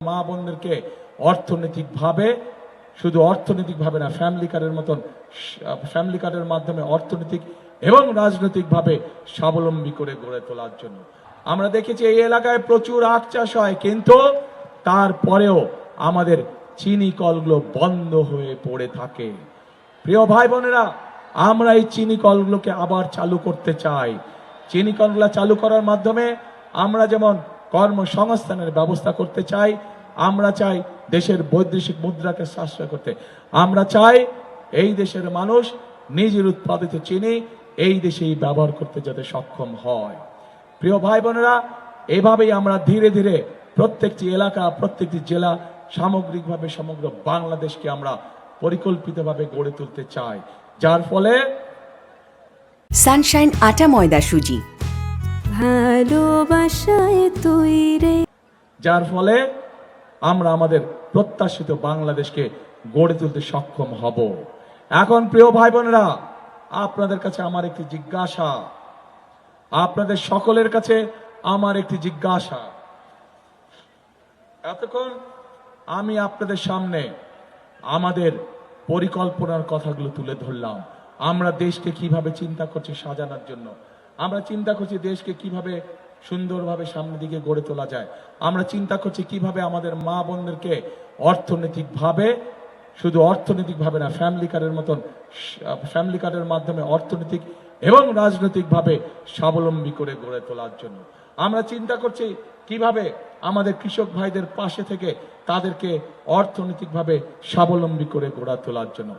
মা বোনদেরকে অর্থনৈতিকভাবে, শুধু অর্থনৈতিকভাবে না, ফ্যামিলি কার্ডের মাধ্যমে অর্থনৈতিক এবং রাজনৈতিকভাবে স্বাবলম্বী করে গড়ে তোলার জন্য আমরা দেখেছি এই এলাকায় প্রচুর আখ চাষ হয়, কিন্তু তারপরেও আমাদের চিনি কলগুলো বন্ধ হয়ে পড়ে থাকে। প্রিয় ভাই বোনেরা, আমরা এই চিনি কলগুলোকে আবার চালু করতে চাই। চিনি কলগুলো চালু করার মাধ্যমে আমরা যেমন কর্মসংস্থানের ব্যবস্থা করতে চাই, আমরা চাই দেশের বৈদেশিক মুদ্রাকে সাশ্রয় করতে, আমরা চাই এই দেশের মানুষ নিজের উৎপাদিত চিনি এই দেশেই ব্যবহার করতে যাতে সক্ষম হয়। প্রিয় ভাই বোনেরা, এভাবেই আমরা ধীরে ধীরে প্রত্যেকটি এলাকা, প্রত্যেকটি জেলা, সামগ্রিকভাবে সমগ্র বাংলাদেশকে আমরা পরিকল্পিতভাবে গড়ে তুলতে চাই, যার ফলে সানশাইন আটা ময়দা সুজি ভালোবাসায় তৈরি, যার ফলে আমরা আমাদের প্রত্যাশিত বাংলাদেশকে গড়ে তুলতে সক্ষম হব। এখন প্রিয় ভাই বোনেরা, আপনাদের কাছে আমার একটি জিজ্ঞাসা, আপনাদের সকলের কাছে আমার একটি জিজ্ঞাসা। এতক্ষণ আমি আপনাদের সামনে আমাদের পরিকল্পনার কথাগুলো তুলে ধরলাম। আমরা দেশকে কিভাবে চিন্তা করছি সাজানোর জন্য, আমরা চিন্তা করছি দেশকে কিভাবে সুন্দরভাবে সামনের দিকে গড়ে তোলা যায়, আমরা চিন্তা করছি কিভাবে আমাদের মা বোনদেরকে অর্থনৈতিকভাবে, শুধু অর্থনৈতিকভাবে না, ফ্যামিলি কার্ডের মাধ্যমে অর্থনৈতিক এবং রাজনৈতিকভাবে স্বাবলম্বী করে গড়ে তোলার জন্য আমরা চিন্তা করছি কিভাবে আমাদের কৃষক ভাইদের পাশে থেকে তাদেরকে অর্থনৈতিকভাবে স্বাবলম্বী করে গড়ে তোলার জন্য।